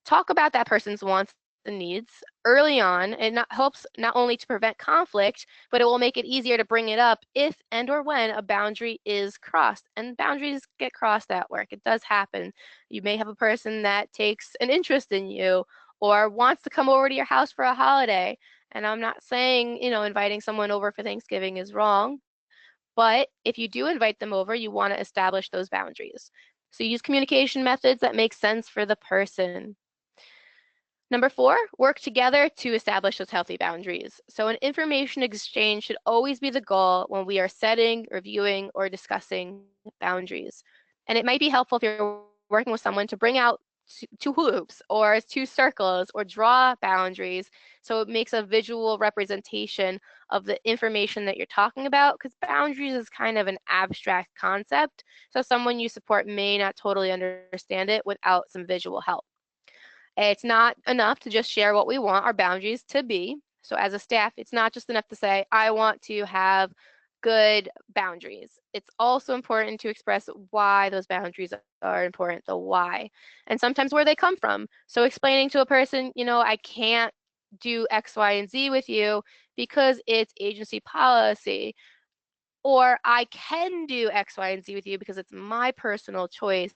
Talk about that person's wants and needs early on. It helps not only to prevent conflict, but it will make it easier to bring it up if and or when a boundary is crossed. And boundaries get crossed at work. It does happen. You may have a person that takes an interest in you or wants to come over to your house for a holiday. And I'm not saying, inviting someone over for Thanksgiving is wrong, but if you do invite them over, you want to establish those boundaries. So use communication methods that make sense for the person. Number 4, work together to establish those healthy boundaries. So an information exchange should always be the goal when we are setting, reviewing, or discussing boundaries. And it might be helpful if you're working with someone to bring out 2 hoops or 2 circles or draw boundaries so it makes a visual representation of the information that you're talking about, because boundaries is kind of an abstract concept. So someone you support may not totally understand it without some visual help. It's not enough to just share what we want our boundaries to be. So as a staff, it's not just enough to say, I want to have good boundaries. It's also important to express why those boundaries are important, the why, and sometimes where they come from. So explaining to a person, I can't do X, Y, and Z with you because it's agency policy, or I can do X, Y, and Z with you because it's my personal choice,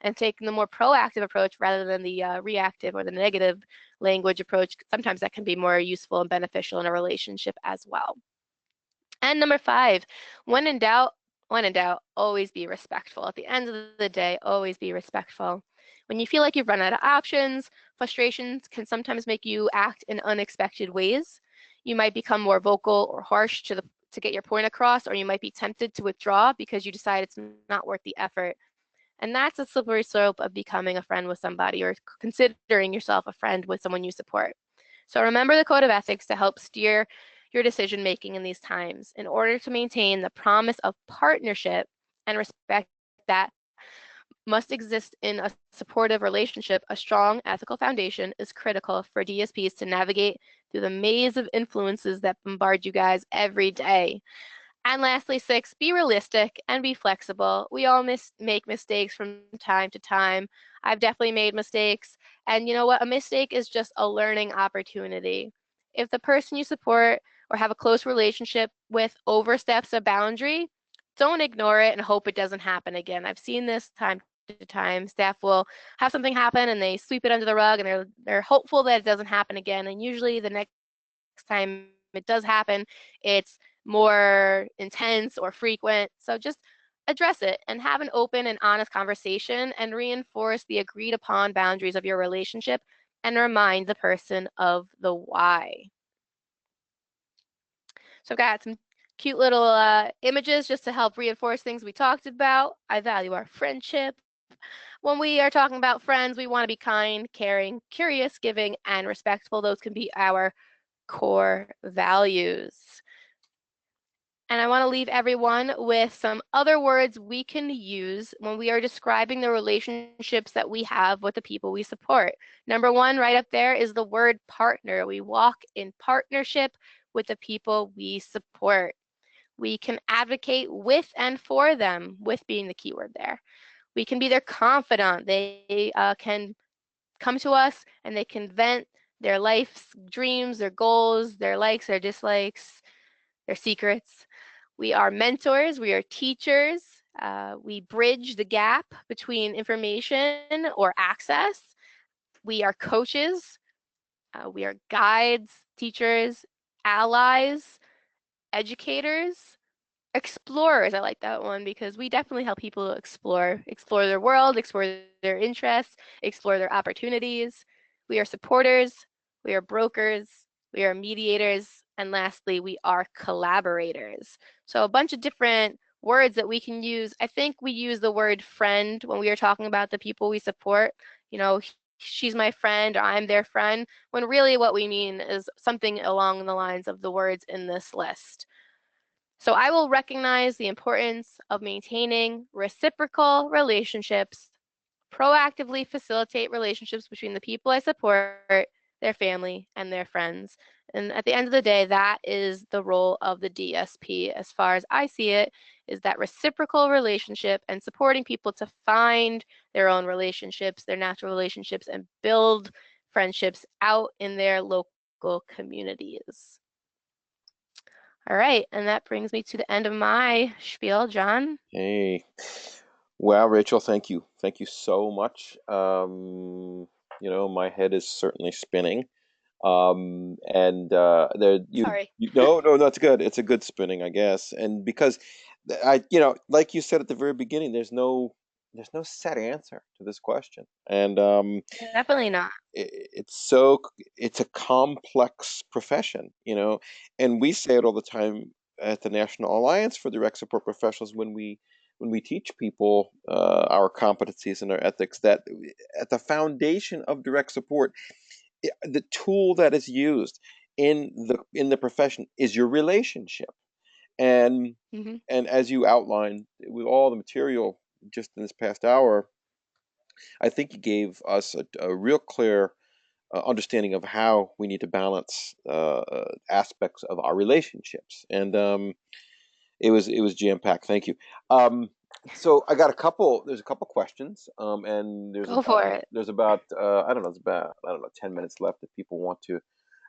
and taking the more proactive approach rather than the reactive or the negative language approach. Sometimes that can be more useful and beneficial in a relationship as well. And number 5, when in doubt, always be respectful. At the end of the day, always be respectful. When you feel like you've run out of options, frustrations can sometimes make you act in unexpected ways. You might become more vocal or harsh to get your point across, or you might be tempted to withdraw because you decide it's not worth the effort. And that's a slippery slope of becoming a friend with somebody, or considering yourself a friend with someone you support. So remember the code of ethics to help steer your decision making in these times. In order to maintain the promise of partnership and respect that must exist in a supportive relationship, a strong ethical foundation is critical for DSPs to navigate through the maze of influences that bombard you guys every day. And lastly, 6, be realistic and be flexible. We all make mistakes from time to time. I've definitely made mistakes. And you know what? A mistake is just a learning opportunity. If the person you support or have a close relationship with oversteps a boundary, don't ignore it and hope it doesn't happen again. I've seen this time to time. Staff will have something happen and they sweep it under the rug, and they're hopeful that it doesn't happen again. And usually the next time it does happen, it's more intense or frequent. So just address it and have an open and honest conversation, and reinforce the agreed upon boundaries of your relationship, and remind the person of the why. So I've got some cute little images just to help reinforce things we talked about. I value our friendship. When we are talking about friends, we want to be kind, caring, curious, giving, and respectful. Those can be our core values. And I want to leave everyone with some other words we can use when we are describing the relationships that we have with the people we support. Number 1, right up there, is the word partner. We walk in partnership with the people we support. We can advocate with and for them, with being the key word there. We can be their confidant. They can come to us and they can vent their life's dreams, their goals, their likes, their dislikes, their secrets. We are mentors, we are teachers, we bridge the gap between information or access. We are coaches, we are guides, teachers, allies, educators, explorers. I like that one because we definitely help people explore their world, explore their interests, explore their opportunities. We are supporters, we are brokers, we are mediators, and lastly, we are collaborators. So a bunch of different words that we can use. I think we use the word friend when we are talking about the people we support. She's my friend, or I'm their friend, when really what we mean is something along the lines of the words in this list. So I will recognize the importance of maintaining reciprocal relationships, proactively facilitate relationships between the people I support, their family, and their friends. And at the end of the day, that is the role of the DSP, as far as I see it, is that reciprocal relationship and supporting people to find their own relationships, their natural relationships, and build friendships out in their local communities. All right, and that brings me to the end of my spiel, John.
Hey, well, Rachel, thank you. Thank you so much. My head is certainly spinning. And there
Sorry.
you no, that's good. It's a good spinning, I guess. And because like you said at the very beginning, there's no set answer to this question. And
Definitely not.
it's a complex profession, and we say it all the time at the National Alliance for Direct Support Professionals when we teach people our competencies and our ethics, that at the foundation of direct support, the tool that is used in the profession is your relationship. and
Hmm.
and as you outlined with all the material just in this past hour, I think you gave us a real clear understanding of how we need to balance aspects of our relationships. And It was jam-packed. Thank you. Um, so I got a couple. There's a couple questions, and
Go for it.
there's about I don't know. It's about, I don't know, 10 minutes left. If people want to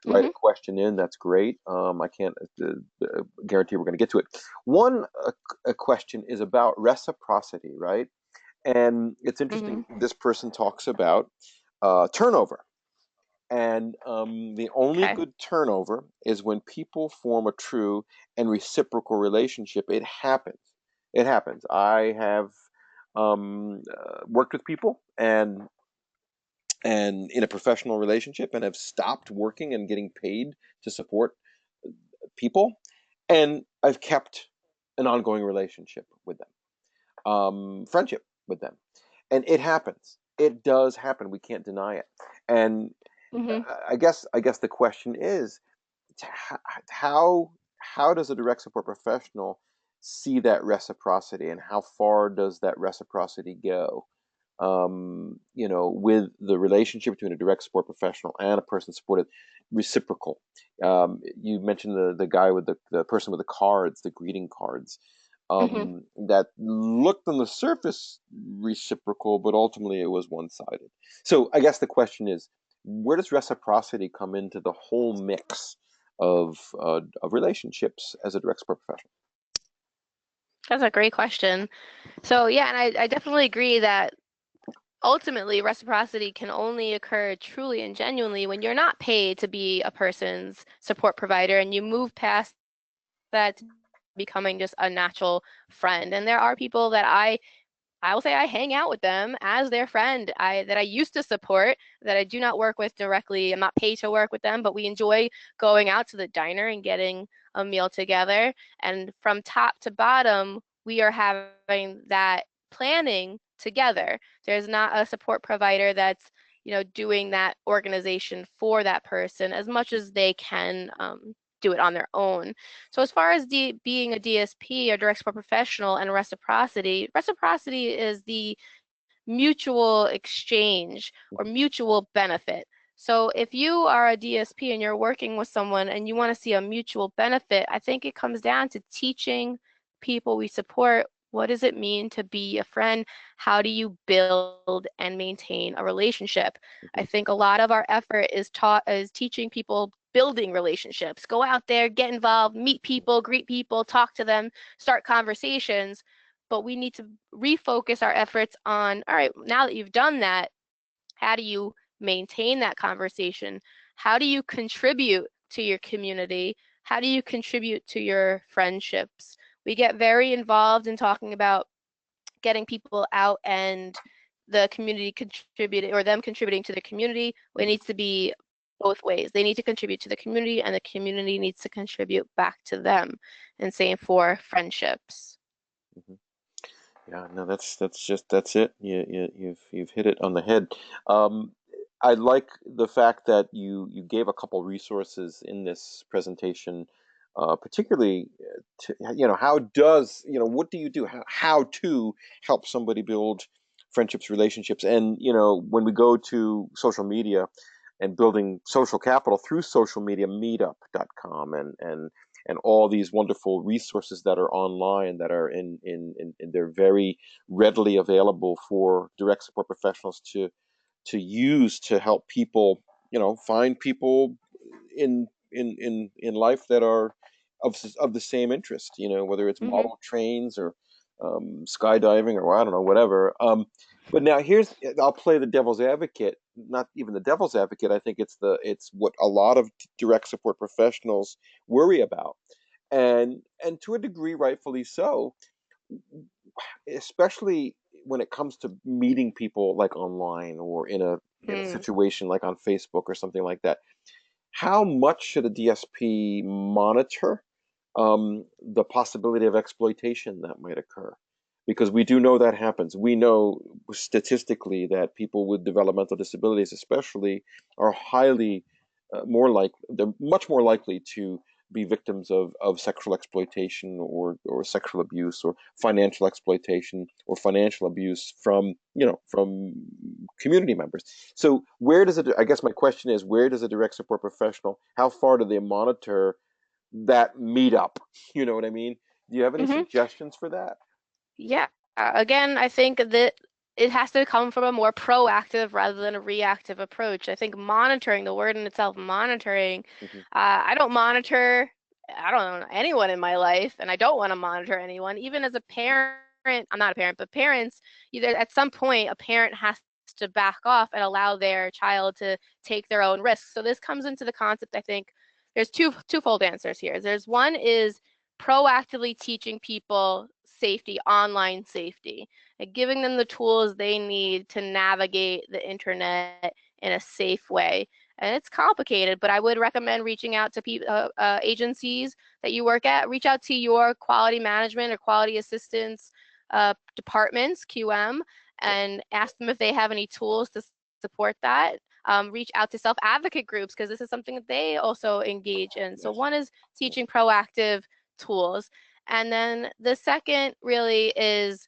write a
Hmm.
question in, that's great. I can't guarantee we're going to get to it. One a question is about reciprocity, right? And it's interesting.
Hmm.
This person talks about turnover. And the only
Okay.
good turnover is when people form a true and reciprocal relationship. It happens. It happens. I have worked with people and in a professional relationship and have stopped working and getting paid to support people, and I've kept an ongoing relationship with them, friendship with them, and it happens. It does happen. We can't deny it. And
Hmm.
I guess the question is, how how does a direct support professional see that reciprocity, and how far does that reciprocity go? With the relationship between a direct support professional and a person supported, reciprocal. You mentioned the guy with the person with the cards, the greeting cards,
Hmm.
that looked on the surface reciprocal, but ultimately it was one-sided. So I guess the question is, where does reciprocity come into the whole mix of relationships as a direct support professional?
That's a great question. So yeah, and I definitely agree that ultimately reciprocity can only occur truly and genuinely when you're not paid to be a person's support provider and you move past that to becoming just a natural friend. And there are people that I will say I hang out with them as their friend that I used to support, that I do not work with directly. I'm not paid to work with them, but we enjoy going out to the diner and getting a meal together. And from top to bottom, we are having that planning together. There's not a support provider that's, doing that organization for that person as much as they can do it on their own. So as far as being a DSP or direct support professional and reciprocity, reciprocity is the mutual exchange or mutual benefit. So if you are a DSP and you're working with someone and you want to see a mutual benefit, I think it comes down to teaching people we support what does it mean to be a friend? How do you build and maintain a relationship? I
Mhm.
think a lot of our effort is teaching people building relationships. Go out there, get involved, meet people, greet people, talk to them, start conversations. But we need to refocus our efforts on, all right, now that you've done that, how do you maintain that conversation? How do you contribute to your community? How do you contribute to your friendships? We get very involved in talking about getting people out and the community contributing or them contributing to the community. It
Mhm.
needs to be both ways. They need to contribute to the community and the community needs to contribute back to them. And same for friendships.
Mhm. Yeah, no, that's it. You've hit it on the head. Um, I like the fact that you gave a couple resources in this presentation, particularly to, how does, what do you do? How to help somebody build friendships, relationships, and when we go to social media and building social capital through social media, meetup.com and all these wonderful resources that are online that are in they're very readily available for direct support professionals to use to help people, find people in life that are of the same interest, whether it's
Hmm.
model trains or skydiving or I don't know, whatever. But now I'll play the devil's advocate, not even the devil's advocate. I think it's what a lot of direct support professionals worry about, and to a degree, rightfully so, especially when it comes to meeting people like online or in a situation like on Facebook or something like that. How much should a DSP monitor the possibility of exploitation that might occur? Because we do know that happens. We know statistically that people with developmental disabilities, especially, are highly they're much more likely to be victims of sexual exploitation or sexual abuse or financial exploitation or financial abuse from community members. So where does it? I guess my question is, where does a direct support professional? How far do they monitor that meetup? You know what I mean? Do you have any
Hmm.
suggestions for that?
Yeah. Again, I think that it has to come from a more proactive rather than a reactive approach. I think monitoring, the word in itself, monitoring,
Hmm.
I don't monitor, I don't know anyone in my life, and I don't want to monitor anyone. Even as a parent, I'm not a parent, but parents, either at some point, a parent has to back off and allow their child to take their own risks. So this comes into the concept, I think, there's twofold answers here. There's one is proactively teaching people safety, online safety, and giving them the tools they need to navigate the internet in a safe way. And it's complicated, but I would recommend reaching out to agencies that you work at. Reach out to your quality management or quality assistance departments, QM,
Yep.
and ask them if they have any tools to support that. Reach out to self-advocate groups because this is something that they also engage in. So
Yes.
one is
Yeah.
teaching proactive tools. And then the second really is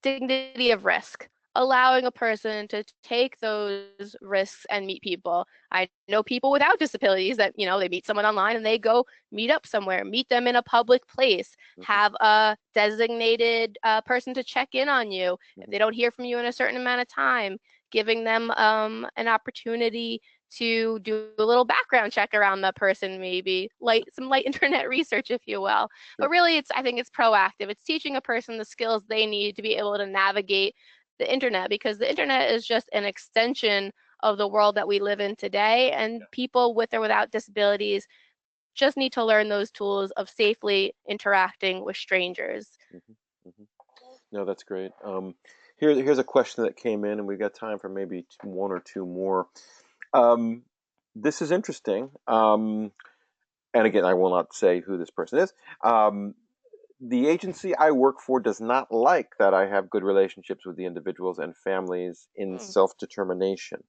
dignity of risk, allowing a person to take those risks and meet people. I know people without disabilities that, they meet someone online and they go meet up somewhere, meet them in a public place,
Hmm.
have a designated person to check in on you. If
Hmm.
they don't hear from you in a certain amount of time, giving them an opportunity to do a little background check around that person, maybe some light internet research, if you will. But
Sure.
really, I think it's proactive. It's teaching a person the skills they need to be able to navigate the internet, because the internet is just an extension of the world that we live in today. And people with or without disabilities just need to learn those tools of safely interacting with strangers.
Hmm. Hmm. No, that's great. Here's a question that came in, and we've got time for maybe one or two more. Um, this is interesting. And again, I will not say who this person is. Um, the agency I work for does not like that I have good relationships with the individuals and families in
Hmm.
self-determination.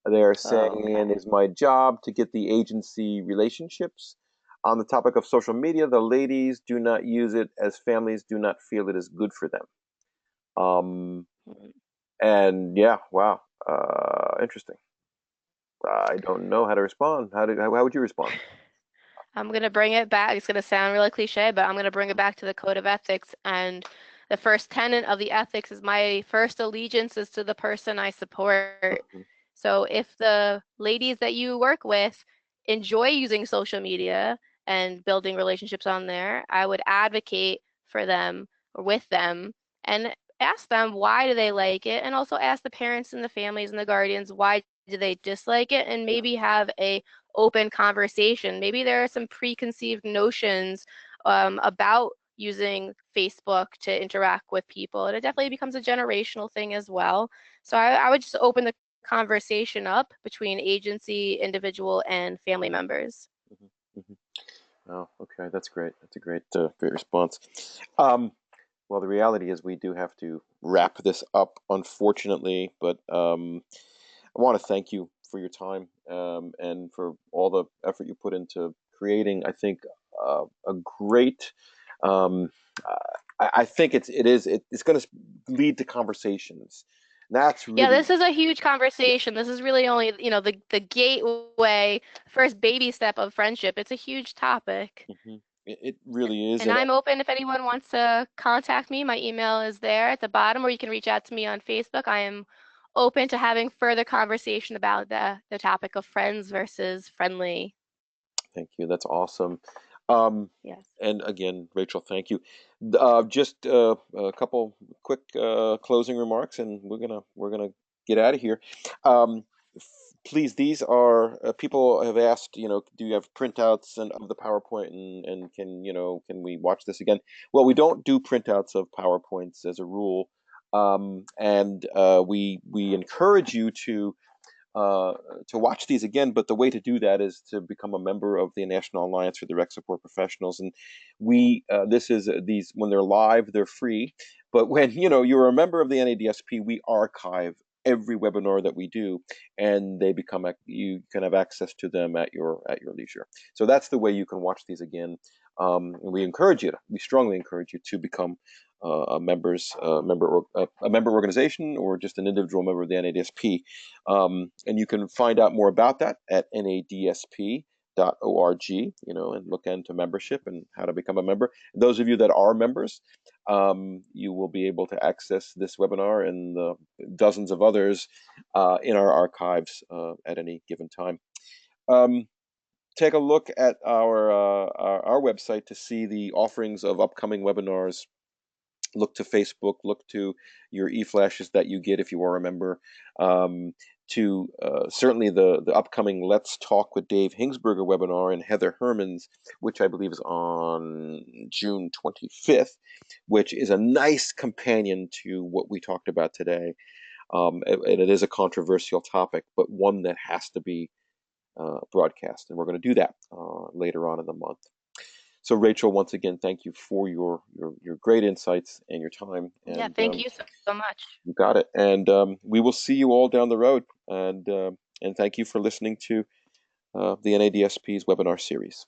They are saying,
Okay.
is my job to get the agency relationships. On the topic of social media, the ladies do not use it as families do not feel it is good for them. Um, and yeah, wow, interesting. I don't know how to respond. How would you respond?
I'm going to bring it back. It's going to sound really cliche, but I'm going to bring it back to the code of ethics. And the first tenet of the ethics is my first allegiance is to the person I support.
Mhm.
So if the ladies that you work with enjoy using social media and building relationships on there, I would advocate for them or with them and ask them why do they like it, and also ask the parents and the families and the guardians why do they dislike it, and
Yeah.
maybe have a open conversation. Maybe there are some preconceived notions about using Facebook to interact with people, and it definitely becomes a generational thing as well. So I would just open the conversation up between agency, individual, and family members.
Mhm. Mhm. Oh, okay, that's great. That's a great response. Um, well, the reality is we do have to wrap this up, unfortunately, but I want to thank you for your time and for all the effort you put into creating, I think, a great. Um, I think it's going to lead to conversations. That's
Yeah,
really.
this is a huge
Yeah.
conversation. This is really only, the gateway, first baby step of friendship. It's a huge topic.
Hmm. It really is,
And
and
I'm open if anyone wants to contact me. My email is there at the bottom, or you can reach out to me on Facebook. I am open to having further conversation about the topic of friends versus friendly.
thank you. That's awesome. Um,
Yes.
and again, Rachel, thank you. Just a couple quick closing remarks, and we're gonna get out of here. Um, Please, these are people have asked. Do you have printouts and of the PowerPoint, and can we watch this again? Well, we don't do printouts of PowerPoints as a rule, and we encourage you uh, to watch these again. But the way to do that is to become a member of the National Alliance for Direct Support Professionals. And we this is these when they're live, they're free. But when you're a member of the NADSP, we archive every webinar that we do, and you can have access to them at your leisure. So that's the way you can watch these again. And we strongly encourage you to become a member organization or just an individual member of the NADSP. And you can find out more about that at nadsp.org. and look into membership and how to become a member. Those of you that are members, you will be able to access this webinar and the dozens of others in our archives at any given time. Take a look at our website to see the offerings of upcoming webinars. Look to Facebook, look to your e-flashes that you get if you are a member, to certainly the upcoming Let's Talk with Dave Hingsberger webinar and Heather Herman's, which I believe is on June 25th, which is a nice companion to what we talked about today. And it is a controversial topic, but one that has to be broadcast, and we're going to do that later on in the month. So Rachel, once again, thank you for your great insights and your time.
Yeah,
And
thank you so much.
you got it. And we will see you all down the road. And thank you for listening to the NADSP's webinar series.